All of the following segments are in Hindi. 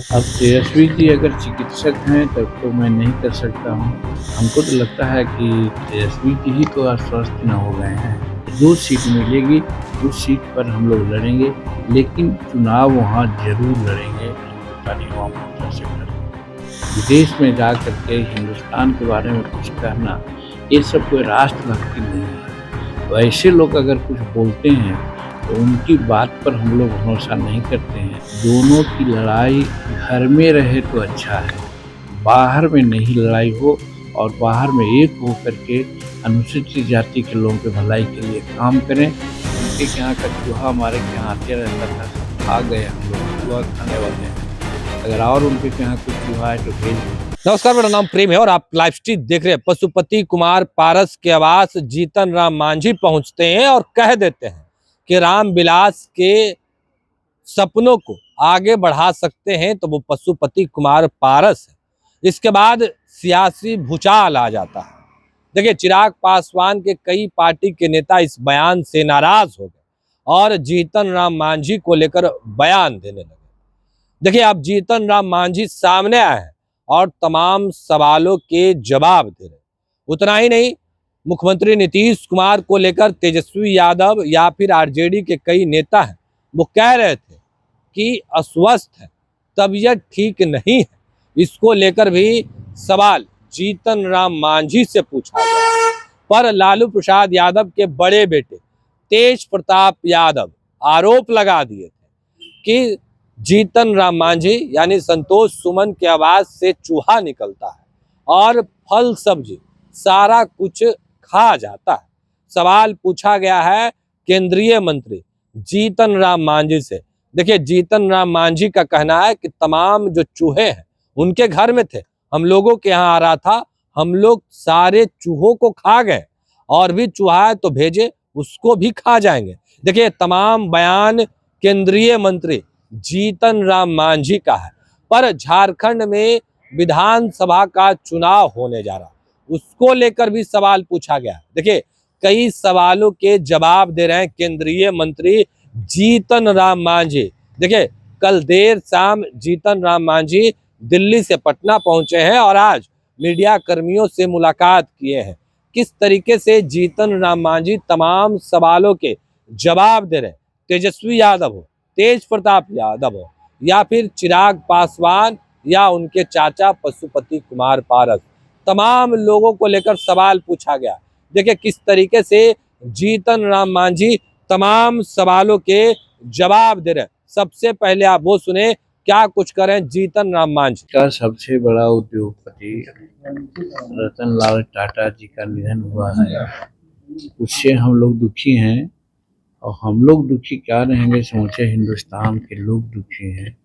अब तेजस्वी जी अगर चिकित्सक हैं तब तो मैं नहीं कर सकता हूँ। हमको तो लगता है कि तेजस्वी जी ही तो अस्वस्थ न हो गए हैं। जो सीट मिलेगी उस सीट पर हम लोग लड़ेंगे, लेकिन चुनाव वहाँ ज़रूर लड़ेंगे हिंदुस्तानी अवाम मोर्चा से लड़ेंगे। विदेश में जा कर के हिंदुस्तान के बारे में कुछ कहना, ये सब कोई राष्ट्रभक्ति नहीं है। वैसे लोग अगर कुछ बोलते हैं तो उनकी बात पर हम लोग भरोसा नहीं करते हैं। दोनों की लड़ाई घर में रहे तो अच्छा है, बाहर में नहीं लड़ाई हो और बाहर में एक हो करके अनुसूचित जाति के लोगों के भलाई के लिए काम करें। उनके यहाँ का चूहा हमारे यहाँ आते रहता था, आ गए हम लोग चूहा खाने वाले हैं। अगर और उनके यहाँ कुछ चूहा है तो भेज दें। नमस्कार, मेरा नाम प्रेम है और आप लाइव स्ट्रीम देख रहे हैं। पशुपति कुमार पारस के आवास जीतन राम मांझी पहुंचते हैं और कह देते हैं कि रामविलास के सपनों को आगे बढ़ा सकते हैं तो वो पशुपति कुमार पारस है। इसके बाद सियासी भूचाल आ जाता है। देखिए, चिराग पासवान के कई पार्टी के नेता इस बयान से नाराज हो गए और जीतन राम मांझी को लेकर बयान देने लगे। देखिए, अब जीतन राम मांझी सामने आए हैं और तमाम सवालों के जवाब दे रहे। उतना ही नहीं, मुख्यमंत्री नीतीश कुमार को लेकर तेजस्वी यादव या फिर आरजेडी के कई नेता हैं, वो कह रहे थे कि अस्वस्थ है, तबीयत ठीक नहीं है। इसको लेकर भी सवाल जीतन राम मांझी से पूछा गया, पर लालू प्रसाद यादव के बड़े बेटे तेज प्रताप यादव आरोप लगा दिए थे कि जीतन राम मांझी यानी संतोष सुमन के आवाज से चूहा निकलता है और फल सब्जी सारा कुछ खा जाता है। सवाल पूछा गया है केंद्रीय मंत्री जीतन राम मांझी से। देखिए, जीतन राम मांझी का कहना है कि तमाम जो चूहे हैं उनके घर में थे, हम लोगों के यहाँ आ रहा था, हम लोग सारे चूहों को खा गए और भी चूहा है तो भेजे, उसको भी खा जाएंगे। देखिए, तमाम बयान केंद्रीय मंत्री जीतन राम मांझी का है। पर झारखंड में विधानसभा का चुनाव होने जा रहा, उसको लेकर भी सवाल पूछा गया। देखिए, कई सवालों के जवाब दे रहे हैं केंद्रीय मंत्री जीतन राम मांझी। देखिए, कल देर शाम जीतन राम मांझी दिल्ली से पटना पहुंचे हैं और आज मीडिया कर्मियों से मुलाकात किए हैं। किस तरीके से जीतन राम मांझी तमाम सवालों के जवाब दे रहे हैं, तेजस्वी यादव हो, तेज प्रताप यादव हो या फिर चिराग पासवान या उनके चाचा पशुपति कुमार पारस, तमाम लोगों को लेकर सवाल पूछा गया। देखिए, किस तरीके से जीतन राम मांझी तमाम सवालों के जवाब दे रहे हैं। सबसे पहले आप वो सुने क्या कुछ करें जीतन राम मांझी। का सबसे बड़ा उद्योगपति रतन लाल टाटा जी का निधन हुआ है, उससे हम लोग दुखी हैं। और हम लोग दुखी क्या रहेंगे, समूचे हिंदुस्तान के लोग दुखी हैं,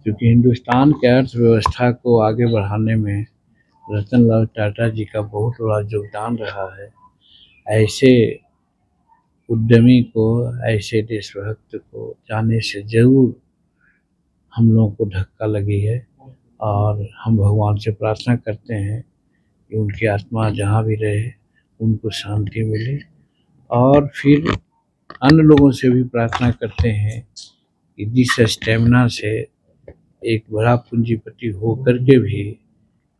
क्योंकि हिंदुस्तान के अर्थव्यवस्था को आगे बढ़ाने में रतन लाल टाटा जी का बहुत बड़ा योगदान रहा है। ऐसे उद्यमी को, ऐसे देशभक्त को जाने से जरूर हम लोगों को धक्का लगी है और हम भगवान से प्रार्थना करते हैं कि उनकी आत्मा जहाँ भी रहे उनको शांति मिले। और फिर अन्य लोगों से भी प्रार्थना करते हैं कि जिस स्टेमिना से एक बड़ा पूंजीपति होकर के भी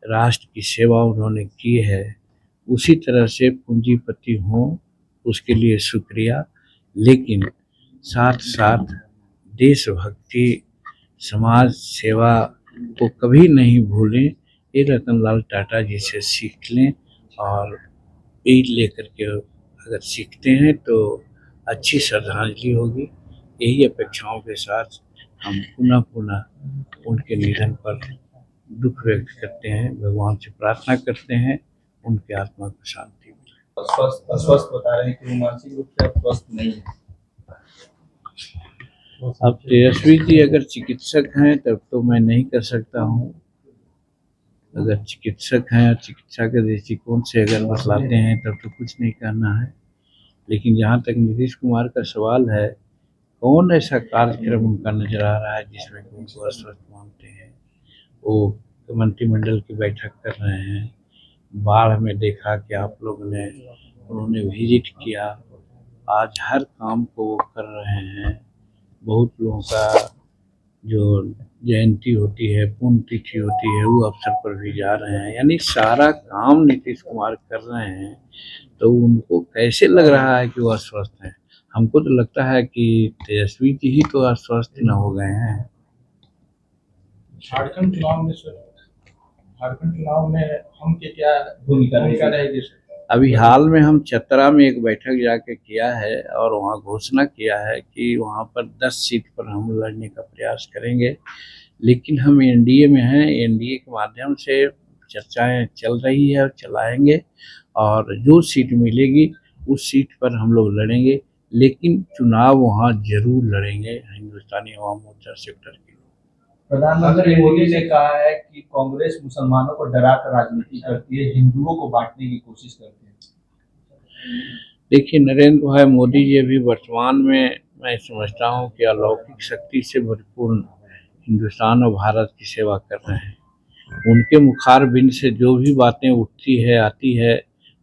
राष्ट्र की सेवा उन्होंने की है, उसी तरह से पूंजीपति हों, उसके लिए शुक्रिया। लेकिन साथ साथ देशभक्ति, समाज सेवा को कभी नहीं भूलें। ये रतन लाल टाटा जी से सीख लें और यही लेकर के अगर सीखते हैं तो अच्छी श्रद्धांजलि होगी। यही अपेक्षाओं के साथ हम पुनः पुनः उनके निधन पर दुख व्यक्त करते हैं, भगवान से प्रार्थना करते हैं उनकी आत्मा को शांति मिले। अस्वस्थ बता रहे हैं कि मानसिक रूप से अस्वस्थ नहीं है। अब तेजस्वी जी अगर चिकित्सक हैं तब तो मैं नहीं कर सकता हूँ। अगर चिकित्सक हैं और चिकित्सा के दृष्टिकोण से अगर बतलाते हैं तब तो कुछ नहीं कहना है। लेकिन जहाँ तक नीतीश कुमार का सवाल है, कौन ऐसा कार्यक्रम उनका नजर आ रहा है जिसमें उनको अस्वस्थ मानते हैं। वो मंत्रिमंडल की बैठक कर रहे हैं, बाढ़ में देखा कि आप लोगों ने, उन्होंने विजिट किया, आज हर काम को वो कर रहे हैं। बहुत लोगों का जो जयंती होती है, पुण्यतिथि होती है, वो अवसर पर भी जा रहे हैं। यानी सारा काम नीतीश कुमार कर रहे हैं, तो उनको कैसे लग रहा है कि वो अस्वस्थ हैं? हमको तो लगता है कि तेजस्वी जी ही तो अस्वस्थ न हो गए हैं। झारखंड चुनाव में सर, झारखंड चुनाव में हम के क्या भूमिका रहेगी सर? अभी हाल में हम चतरा में एक बैठक जाके किया है और वहाँ घोषणा किया है कि वहाँ पर 10 सीट पर हम लड़ने का प्रयास करेंगे। लेकिन हम एनडीए में हैं, एनडीए के माध्यम से चर्चाएं चल रही है और चलाएंगे, और जो सीट मिलेगी उस सीट पर हम लोग लड़ेंगे। लेकिन चुनाव वहाँ जरूर लड़ेंगे, हिंदुस्तानी अवाम मोर्चा सेक्टर के। प्रधानमंत्री मोदी ने कहा है कि कांग्रेस मुसलमानों को डरा कर राजनीति करती है, हिंदुओं को बांटने की कोशिश करती है। देखिए, नरेंद्र भाई मोदी जी अभी वर्तमान में मैं समझता हूँ कि अलौकिक शक्ति से भरपूर हिंदुस्तान और भारत की सेवा कर रहे हैं। उनके मुखारबिंद से जो भी बातें उठती है, आती है,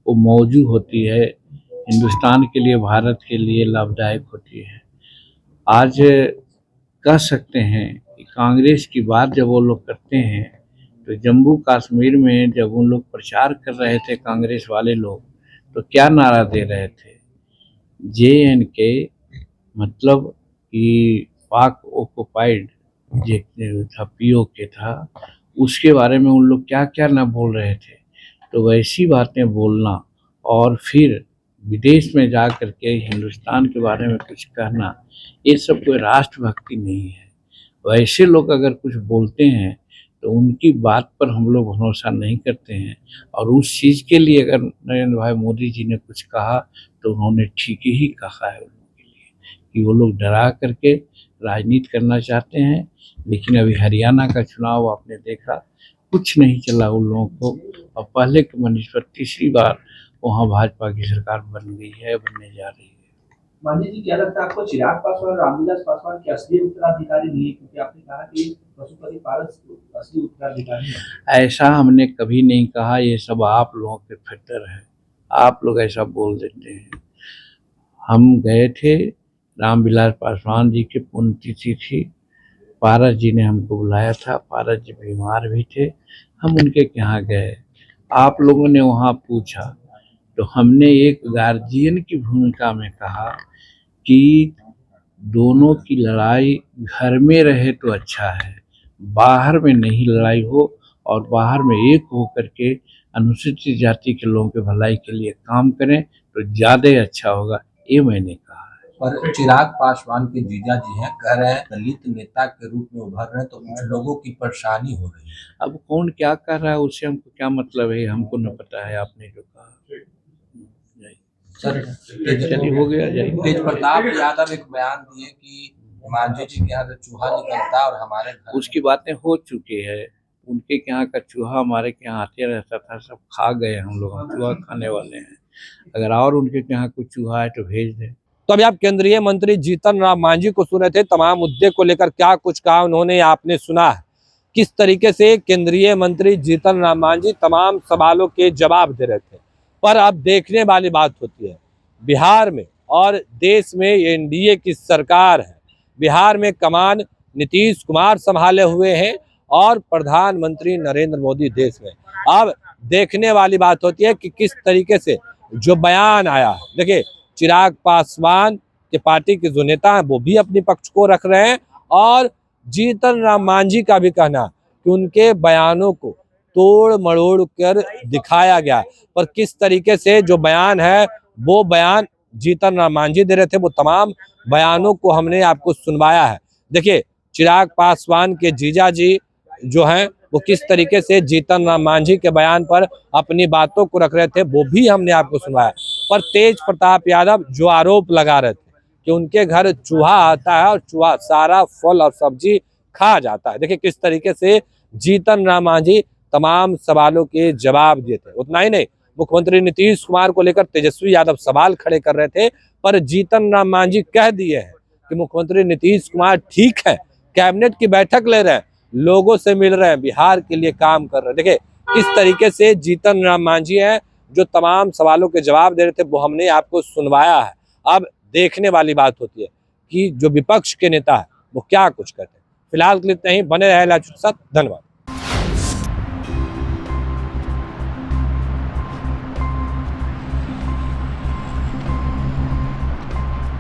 वो मौजू होती है, हिंदुस्तान के लिए, भारत के लिए लाभदायक होती है। आज कह सकते हैं कि कांग्रेस की बात जब वो लोग करते हैं, तो जम्मू कश्मीर में जब उन लोग प्रचार कर रहे थे कांग्रेस वाले लोग, तो क्या नारा दे रहे थे? JNK, मतलब कि पाक ऑक्युपाइड जो था, POK था, उसके बारे में उन लोग क्या क्या ना बोल रहे थे। तो वैसी बातें बोलना और फिर विदेश में जा कर के हिंदुस्तान के बारे में कुछ कहना, ये सब कोई राष्ट्रभक्ति नहीं है। वैसे लोग अगर कुछ बोलते हैं तो उनकी बात पर हम लोग भरोसा नहीं करते हैं, और उस चीज़ के लिए अगर नरेंद्र भाई मोदी जी ने कुछ कहा तो उन्होंने ठीक ही कहा है उन लोगों के लिए, कि वो लोग डरा करके राजनीति करना चाहते हैं। लेकिन अभी हरियाणा का चुनाव आपने देखा, कुछ नहीं चला उन लोगों को, और पहले के मनीष पर तीसरी बार वहाँ भाजपा की सरकार बन गई है, बनने जा रही है। मांझी जी, क्या लगता है आपको चिराग पासवान और रामविलास पासवान के असली उत्तराधिकारी नहीं है? क्योंकि आपने कहा कि पशुपति पारस असली उत्तराधिकारी है। ऐसा हमने कभी नहीं कहा, ये सब आप लोगों के फिक्र है, आप लोग ऐसा बोल देते हैं। हम गए थे, रामविलास पासवान जी की पुण्यतिथि थी, पारस जी ने हमको बुलाया था, पारस जी बीमार भी थे, हम उनके यहाँ गए। आप लोगों ने वहाँ पूछा तो हमने एक गार्जियन की भूमिका में कहा कि दोनों की लड़ाई घर में रहे तो अच्छा है, बाहर में नहीं लड़ाई हो, और बाहर में एक हो करके अनुसूचित जाति के लोगों के भलाई के लिए काम करें तो ज़्यादा अच्छा होगा, ये मैंने कहा। पर चिराग पासवान के जीजा जी हैं, कह रहे हैं दलित नेता के रूप में उभर रहे हैं, तो कुछ लोगों की परेशानी हो रही है। अब कौन क्या कर रहा है उससे हमको क्या मतलब है, हमको न पता है, आपने जो कहा। सर, चलिए हो गया, जाइए। तेज प्रताप यादव एक बयान दिए कि मांझी जी के यहाँ से चूहा निकलता और हमारे घर उसकी बातें हो चुकी है। उनके यहाँ का चूहा हमारे यहाँ आते रहता था, सब खा गए हम लोग, हम चूहा खाने वाले हैं। अगर और उनके यहाँ कुछ चूहा है तो भेज दें। तो अभी आप केंद्रीय मंत्री जीतन राम मांझी को सुने थे, तमाम मुद्दे को लेकर क्या कुछ कहा उन्होंने, आपने सुना है किस तरीके से केंद्रीय मंत्री जीतन राम मांझी तमाम सवालों के जवाब दे रहे थे। पर अब देखने वाली बात होती है, बिहार में और देश में एनडीए की सरकार है, बिहार में कमान नीतीश कुमार संभाले हुए हैं और प्रधानमंत्री नरेंद्र मोदी देश में। अब देखने वाली बात होती है कि किस तरीके से जो बयान आया है, देखिए चिराग पासवान के पार्टी के जो नेता हैं वो भी अपने पक्ष को रख रहे हैं, और जीतन राम मांझी का भी कहना कि उनके बयानों को तोड़ मरोड़ कर दिखाया गया। पर किस तरीके से जो बयान है वो बयान जीतन राम मांझी दे रहे थे, वो तमाम बयानों को हमने आपको सुनवाया है। देखिए चिराग पासवान के जीजा जी जो हैं वो किस तरीके से जीतन राम मांझी के बयान पर अपनी बातों को रख रहे थे, वो भी हमने आपको सुनवाया। पर तेज प्रताप यादव जो आरोप लगा रहे थे कि उनके घर चूहा आता है और चूहा सारा फल और सब्जी खा जाता है, देखिए किस तरीके से जीतन राम मांझी तमाम सवालों के जवाब दिए थे। उतना ही नहीं, मुख्यमंत्री नीतीश कुमार को लेकर तेजस्वी यादव सवाल खड़े कर रहे थे, पर जीतन राम मांझी कह दिए हैं कि मुख्यमंत्री नीतीश कुमार ठीक है, कैबिनेट की बैठक ले रहे हैं, लोगों से मिल रहे हैं, बिहार के लिए काम कर रहे हैं। देखिए किस तरीके से जीतन राम मांझी हैं जो तमाम सवालों के जवाब दे रहे थे, वो हमने आपको सुनवाया है। अब देखने वाली बात होती है कि जो विपक्ष के नेता है वो क्या कुछ कहते हैं। फिलहाल के लिए इतना ही। बने रहे लाइव के साथ। धन्यवाद।